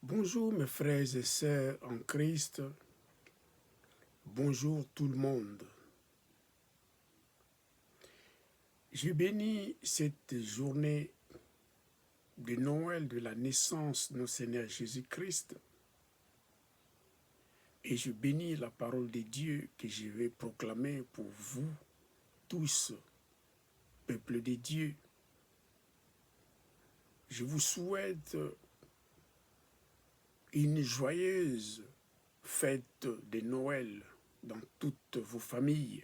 Bonjour mes frères et sœurs en Christ, bonjour tout le monde. Je bénis cette journée de Noël de la naissance de notre Seigneur Jésus-Christ et je bénis la parole de Dieu que je vais proclamer pour vous tous, peuple de Dieu. Je vous souhaite une joyeuse fête de Noël dans toutes vos familles.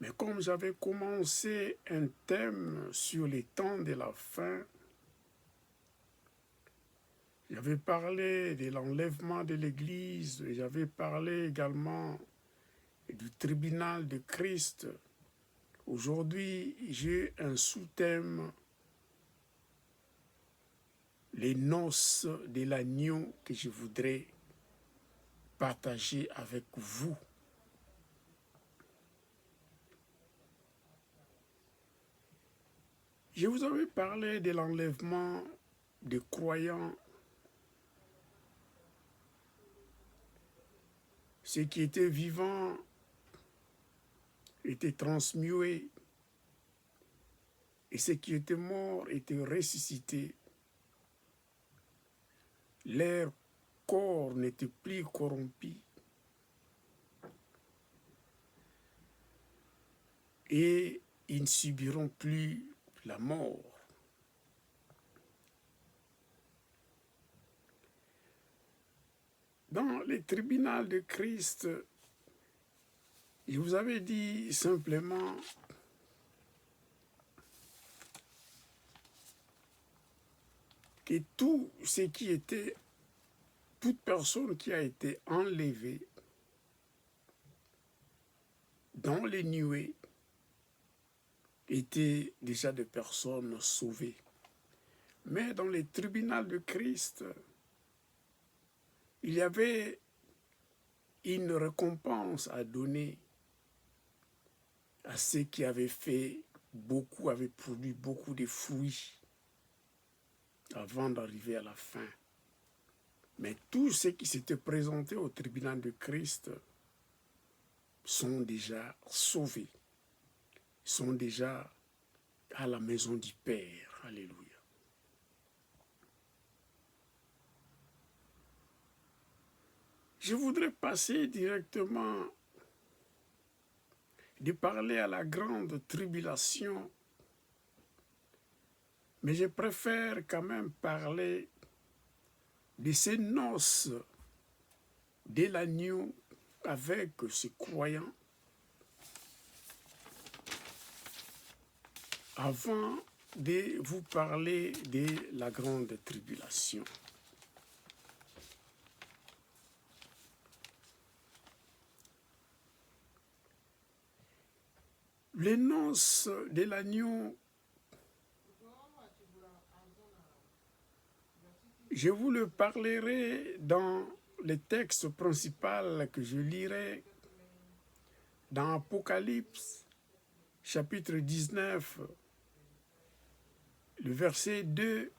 Mais comme j'avais commencé un thème sur les temps de la fin, j'avais parlé de l'enlèvement de l'Église, et j'avais parlé également du tribunal de Christ. Aujourd'hui, j'ai un sous-thème, les noces de l'agneau que je voudrais partager avec vous. Je vous avais parlé de l'enlèvement des croyants, ceux qui étaient vivants étaient transmués et ceux qui étaient morts étaient ressuscités. Leur corps n'était plus corrompu et ils ne subiront plus la mort. Dans le tribunal de Christ, je vous avais dit simplement que tout ce qui était, toute personne qui a été enlevée dans les nuées était déjà des personnes sauvées. Mais dans le tribunal de Christ, il y avait une récompense à donner à ceux qui avaient fait beaucoup, avaient produit beaucoup de fruits avant d'arriver à la fin. Mais tous ceux qui s'étaient présentés au tribunal de Christ sont déjà sauvés, sont déjà à la maison du Père. Alléluia. Je voudrais passer directement de parler à la grande tribulation, mais je préfère quand même parler de ces noces de l'agneau avec ces croyants avant de vous parler de la grande tribulation. Les noces de l'agneau, je vous le parlerai dans le texte principal que je lirai dans Apocalypse, chapitre 19, le verset 2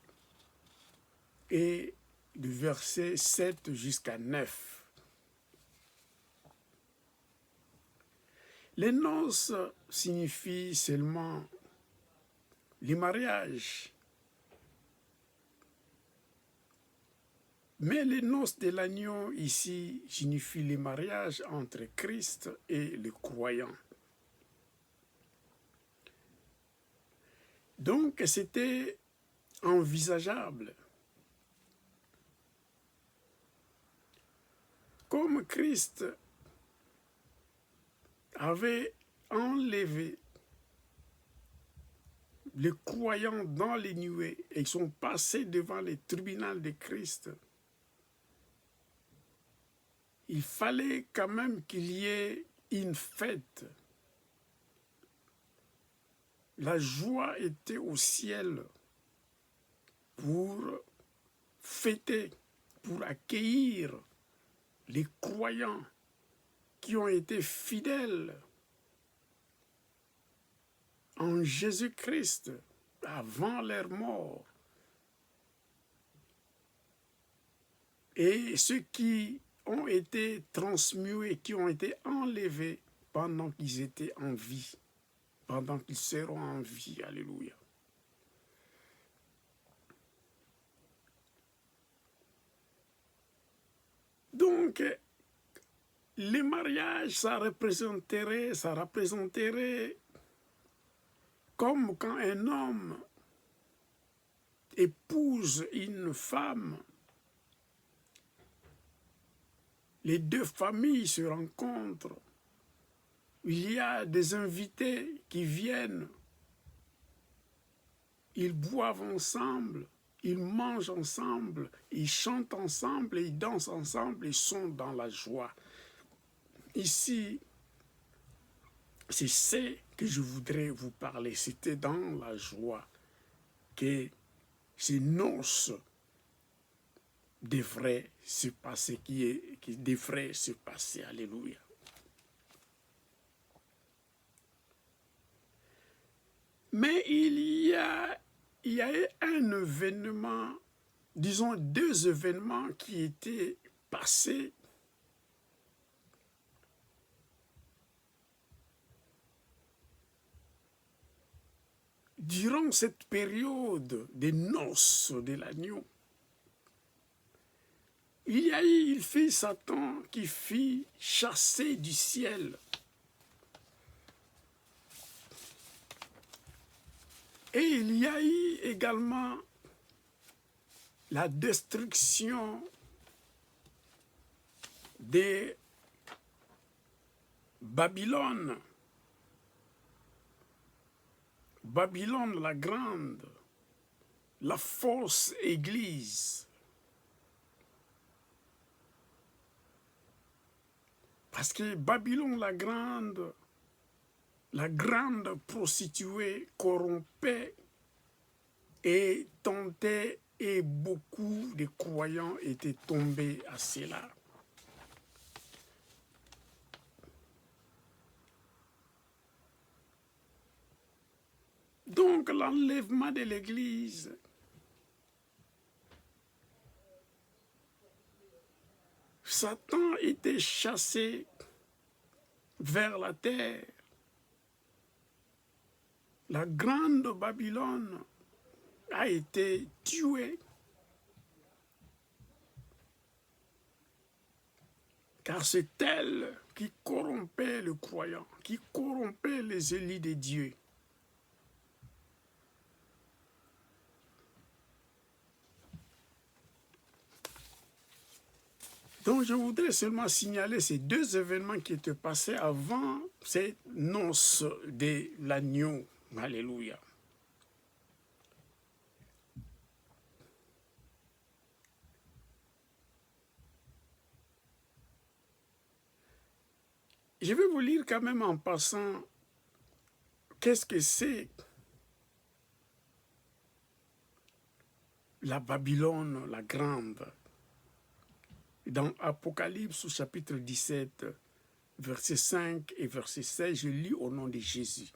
et du verset 7 jusqu'à 9. Les noces signifient seulement le mariage. Mais les noces de l'agneau ici signifient le mariage entre Christ et le croyant. Donc c'était envisageable. Comme Christ avait enlevé les croyants dans les nuées et ils sont passés devant le tribunal de Christ, il fallait quand même qu'il y ait une fête. La joie était au ciel pour fêter, pour accueillir les croyants qui ont été fidèles en Jésus-Christ avant leur mort. et ceux qui ont été transmués, qui ont été enlevés pendant qu'ils étaient en vie, pendant qu'ils seront en vie. Alléluia. Donc, les mariages, ça représenterait comme quand un homme épouse une femme, les deux familles se rencontrent, il y a des invités qui viennent, ils boivent ensemble, ils mangent ensemble, ils chantent ensemble, ils dansent ensemble, ils sont dans la joie. Ici, c'est ce que je voudrais vous parler, c'était dans la joie que ces noces devraient se passer, qui devraient se passer. Alléluia. Mais il y a un événement, disons 2 événements qui étaient passés durant cette période des noces de l'agneau. Il y a eu, il fit Satan qui fit chasser du ciel. Et il y a eu également la destruction de Babylone. Babylone la grande, la fausse église. Parce que Babylone la grande prostituée corrompait et tentait, et beaucoup de croyants étaient tombés à cela. Donc l'enlèvement de l'Église Satan était chassé vers la terre. La grande Babylone a été tuée. Car c'est elle qui corrompait le croyant, qui corrompait les élus de Dieu. Donc je voudrais seulement signaler ces 2 événements qui étaient passés avant ces noces de l'agneau. Alléluia. Je vais vous lire quand même en passant qu'est-ce que c'est la Babylone la grande. Dans Apocalypse au chapitre 17, verset 5 et verset 16, je lis au nom de Jésus,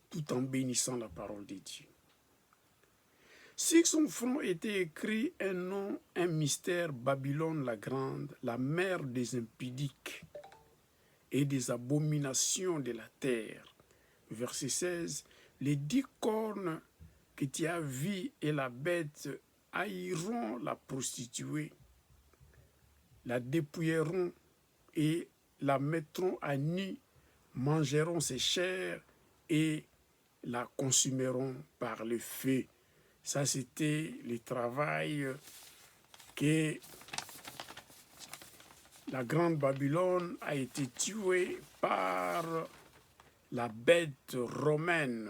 tout en bénissant la parole de Dieu. Sur son front était écrit un nom, un mystère, Babylone la grande, la mère des impudiques et des abominations de la terre. Verset 16, les 10 cornes que tu as vues et la bête haïront la prostituée, la dépouilleront et la mettront à nu, mangeront ses chairs et la consumeront par le feu. Ça, c'était le travail que la grande Babylone a été tuée par la bête romaine.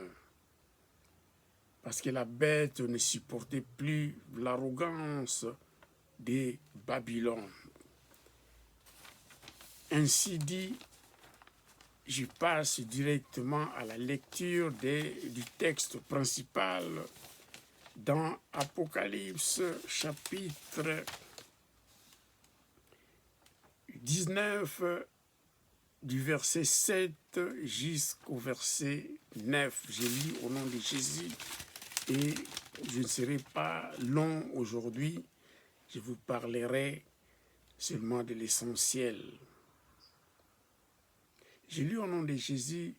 Parce que la bête ne supportait plus l'arrogance de Babylone. Ainsi dit, je passe directement à la lecture du texte principal dans Apocalypse chapitre 19 du verset 7 jusqu'au verset 9. Je lis au nom de Jésus et je ne serai pas long aujourd'hui. Je vous parlerai seulement de l'essentiel. J'ai lu au nom de Jésus,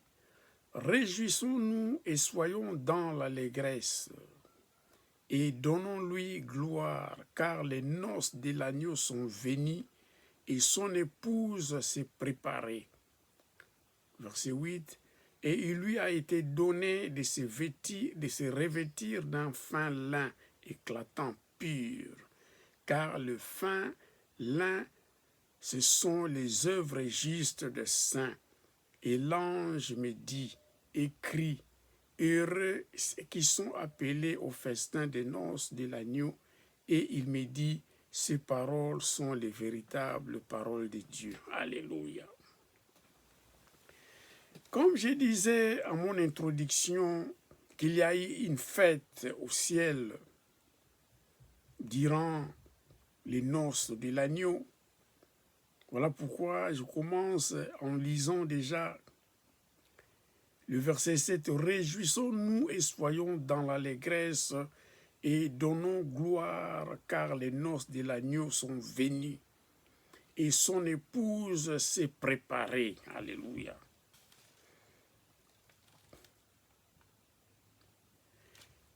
réjouissons-nous et soyons dans l'allégresse et donnons-lui gloire, car les noces de l'agneau sont venues et son épouse s'est préparée. Verset 8. Et il lui a été donné de se revêtir d'un fin lin éclatant pur, car le fin lin, ce sont les œuvres justes des saints. Et l'ange me dit, écrit, heureux ceux qui sont appelés au festin des noces de l'agneau. Et il me dit, ces paroles sont les véritables paroles de Dieu. Alléluia. Comme je disais à mon introduction qu'il y a eu une fête au ciel durant les noces de l'agneau, voilà pourquoi je commence en lisant déjà le verset 7. Réjouissons-nous et soyons dans l'allégresse et donnons gloire, car les noces de l'agneau sont venues et son épouse s'est préparée. Alléluia.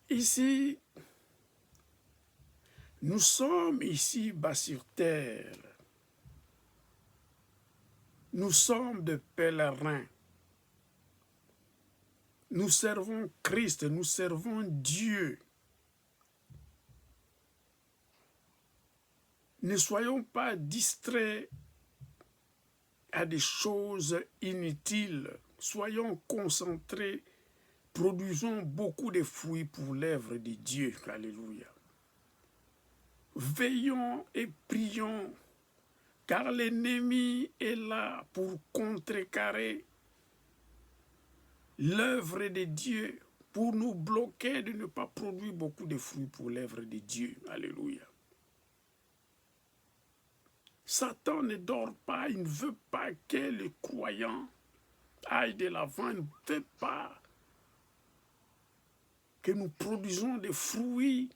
Ici, nous sommes ici bas sur terre. Nous sommes des pèlerins. Nous servons Christ, nous servons Dieu. Ne soyons pas distraits à des choses inutiles. Soyons concentrés. Produisons beaucoup de fruits pour l'œuvre de Dieu. Alléluia. Veillons et prions, car l'ennemi est là pour contrecarrer l'œuvre de Dieu, pour nous bloquer de ne pas produire beaucoup de fruits pour l'œuvre de Dieu. Alléluia. Satan ne dort pas, il ne veut pas que les croyants aillent de l'avant, il ne veut pas que nous produisons des fruits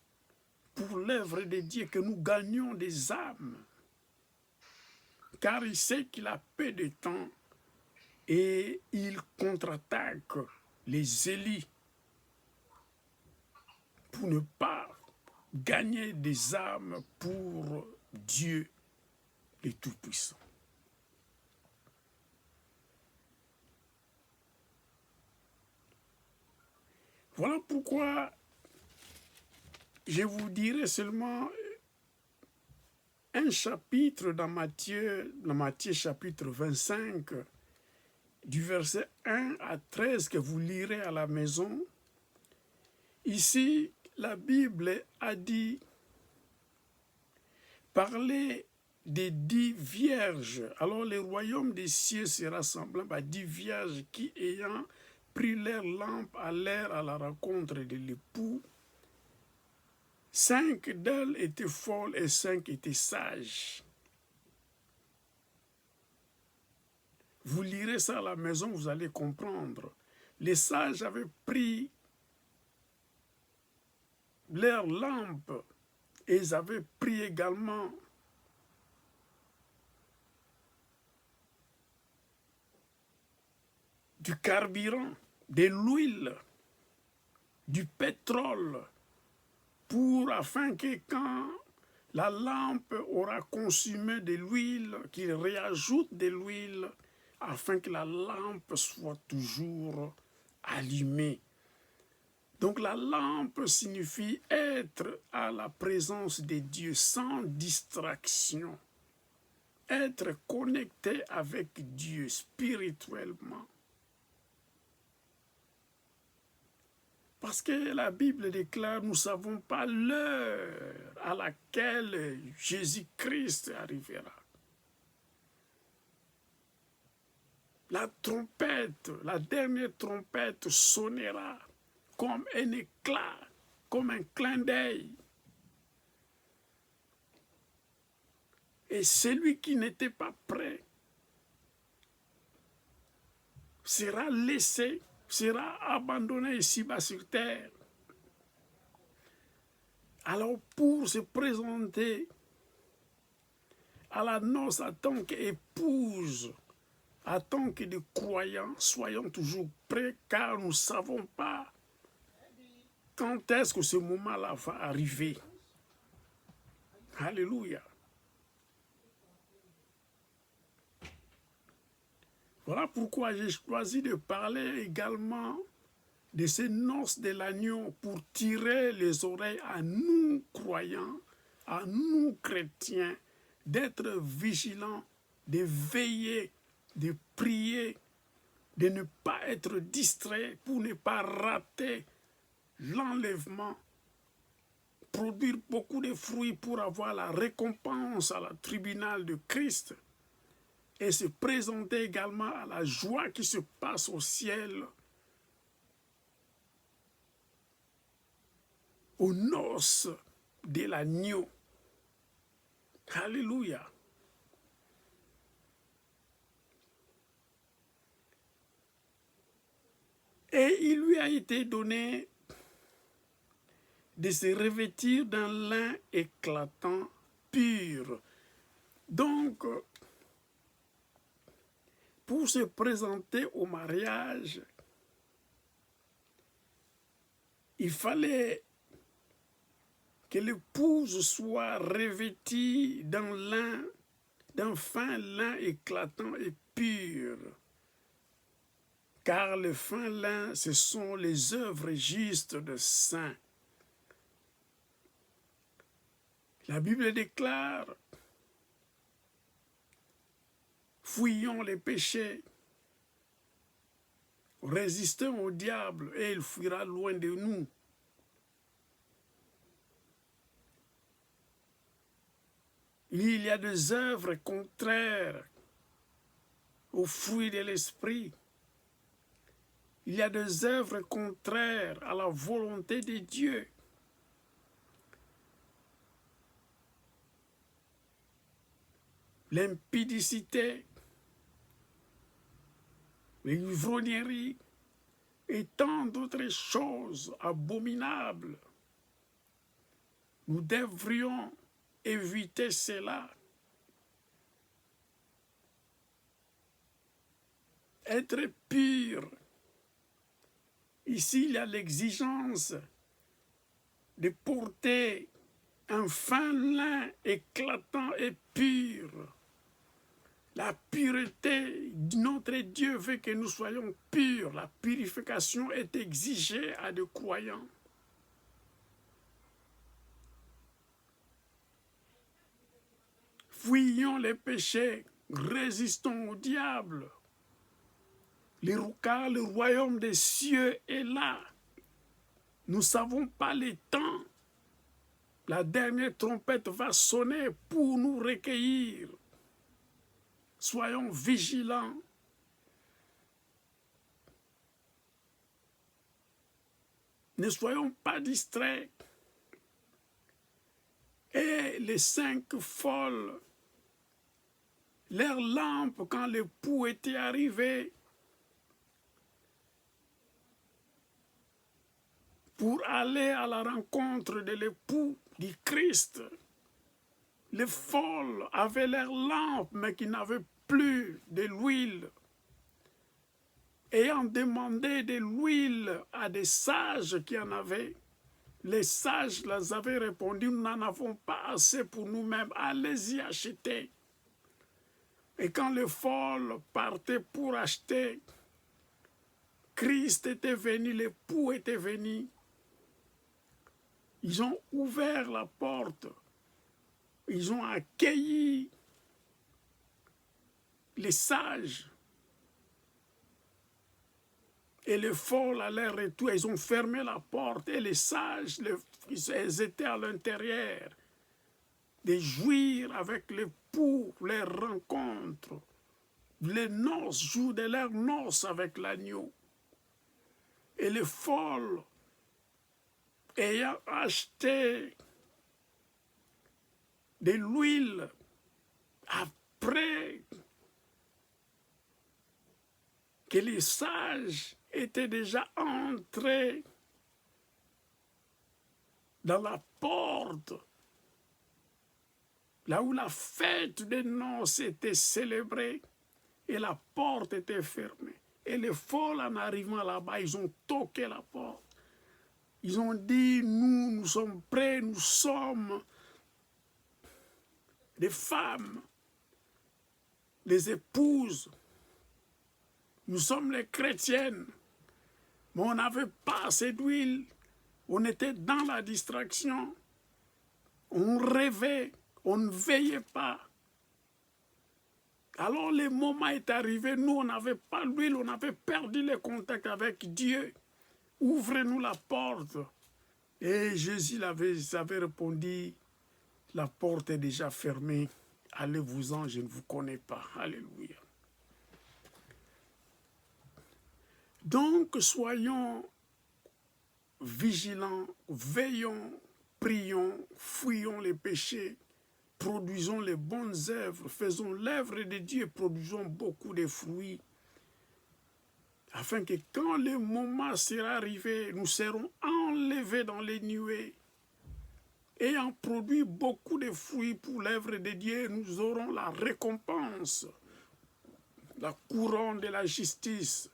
pour l'œuvre de Dieu, que nous gagnions des âmes. Car il sait qu'il a peu de temps et il contre-attaque les élus pour ne pas gagner des âmes pour Dieu le Tout-Puissant. Voilà pourquoi je vous dirai seulement un chapitre dans Matthieu chapitre 25, du verset 1 à 13 que vous lirez à la maison. Ici, la Bible a dit, parler des 10 vierges. Alors le royaume des cieux sera semblable à 10 vierges qui, ayant pris leur lampe, allèrent à la rencontre de l'époux. 5 d'elles étaient folles et 5 étaient sages. Vous lirez ça à la maison, vous allez comprendre. Les sages avaient pris leur lampe et ils avaient pris également du carburant, de l'huile, du pétrole, afin que quand la lampe aura consumé de l'huile, qu'il réajoute de l'huile, afin que la lampe soit toujours allumée. Donc la lampe signifie être à la présence de Dieu sans distraction, être connecté avec Dieu spirituellement. Parce que la Bible déclare, nous ne savons pas l'heure à laquelle Jésus-Christ arrivera. La trompette, la dernière trompette sonnera comme un éclat, comme un clin d'œil. Et celui qui n'était pas prêt sera laissé, sera abandonné ici-bas sur terre. Alors pour se présenter à la noce en tant qu'épouse, en tant que des croyants, soyons toujours prêts car nous ne savons pas quand est-ce que ce moment-là va arriver. Alléluia. Voilà pourquoi j'ai choisi de parler également de ces noces de l'agneau pour tirer les oreilles à nous croyants, à nous chrétiens, d'être vigilants, de veiller, de prier, de ne pas être distrait pour ne pas rater l'enlèvement, produire beaucoup de fruits pour avoir la récompense à la tribunal de Christ et se présenter également à la joie qui se passe au ciel, aux noces de l'agneau. Alléluia. Et il lui a été donné de se revêtir d'un lin éclatant, pur. Donc, pour se présenter au mariage, il fallait que l'épouse soit revêtie d'un fin lin éclatant et pur. Car le fin lin, ce sont les œuvres justes de saints. La Bible déclare, fuyons les péchés, résistons au diable et il fuira loin de nous. Il y a des œuvres contraires aux fruits de l'esprit. Il y a des œuvres contraires à la volonté de Dieu. L'impudicité, l'ivrognerie et tant d'autres choses abominables. Nous devrions éviter cela. Être pur. Ici, il y a l'exigence de porter un fin lin éclatant et pur. La pureté de notre Dieu veut que nous soyons purs. La purification est exigée à des croyants. Fuyons les péchés, résistons au diable. Car le royaume des cieux est là. Nous ne savons pas les temps. La dernière trompette va sonner pour nous recueillir. Soyons vigilants. Ne soyons pas distraits. Et les 5 folles, leurs lampes, quand l'époux était arrivé, pour aller à la rencontre de l'époux du Christ, les folles avaient leurs lampes, mais qui n'avaient plus de l'huile. Ayant demandé de l'huile à des sages qui en avaient, les sages leur avaient répondu, nous n'en avons pas assez pour nous-mêmes, allez-y acheter. Et quand les folles partaient pour acheter, Christ était venu, l'époux était venu. Ils ont ouvert la porte, ils ont accueilli les sages. Et les folles à leur retour, ils ont fermé la porte et les sages, ils étaient à l'intérieur, de jouir avec l'époux, les rencontres, les noces, jour de leurs noces avec l'agneau. Et les folles, ayant acheté de l'huile après que les sages étaient déjà entrés dans la porte, là où la fête des noces était célébrée et la porte était fermée. Et les folles, en arrivant là-bas, ils ont toqué la porte. Ils ont dit, nous sommes prêts, nous sommes des femmes, les épouses, nous sommes les chrétiennes, mais on n'avait pas assez d'huile, on était dans la distraction, on rêvait, on ne veillait pas. Alors le moment est arrivé, nous on n'avait pas l'huile, on avait perdu le contact avec Dieu. Ouvrez-nous la porte. Et Jésus avait répondu, la porte est déjà fermée, allez-vous-en, je ne vous connais pas. Alléluia. Donc soyons vigilants, veillons, prions, fuyons les péchés, produisons les bonnes œuvres, faisons l'œuvre de Dieu, produisons beaucoup de fruits, afin que quand le moment sera arrivé, nous serons enlevés dans les nuées. Ayant produit beaucoup de fruits pour l'œuvre de Dieu, nous aurons la récompense, la couronne de la justice.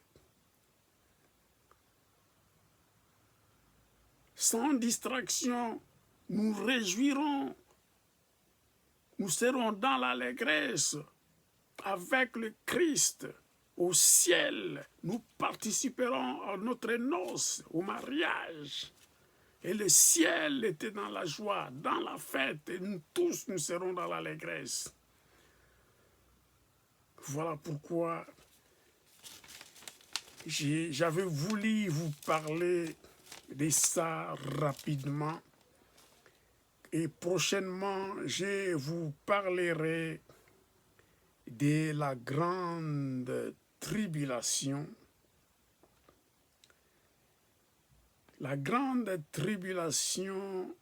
Sans distraction, nous réjouirons, nous serons dans l'allégresse avec le Christ au ciel. Nous participerons à notre noce, au mariage. Et le ciel était dans la joie, dans la fête, et nous tous, nous serons dans l'allégresse. Voilà pourquoi j'avais voulu vous parler de ça rapidement. Et prochainement, je vous parlerai de la grande tribulation. La grande tribulation,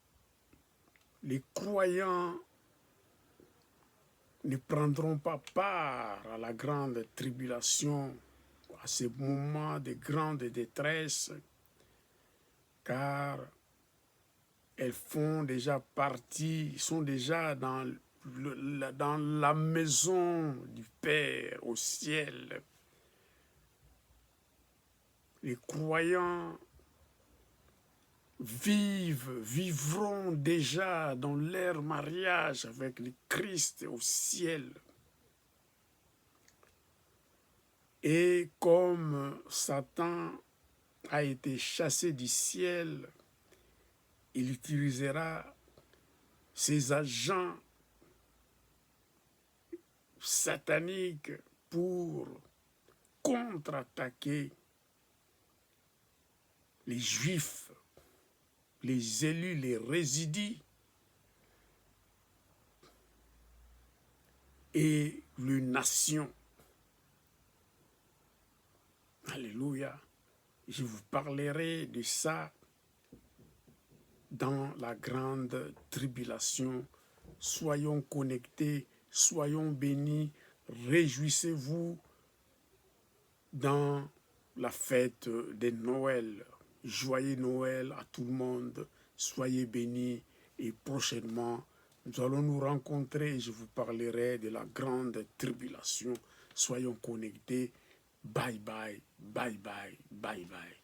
les croyants ne prendront pas part à la grande tribulation, à ce moment de grande détresse, car elles font déjà partie, ils sont déjà dans la maison du Père au ciel. Les croyants vivront déjà dans leur mariage avec le Christ au ciel. Et comme Satan a été chassé du ciel, il utilisera ses agents sataniques pour contre-attaquer les Juifs, les élus, les résidus et les nations. Alléluia. Je vous parlerai de ça dans la grande tribulation. Soyons connectés, soyons bénis, réjouissez-vous dans la fête de Noël. Joyeux Noël à tout le monde, soyez bénis et prochainement nous allons nous rencontrer et je vous parlerai de la grande tribulation. Soyons connectés, bye bye, bye bye, bye bye.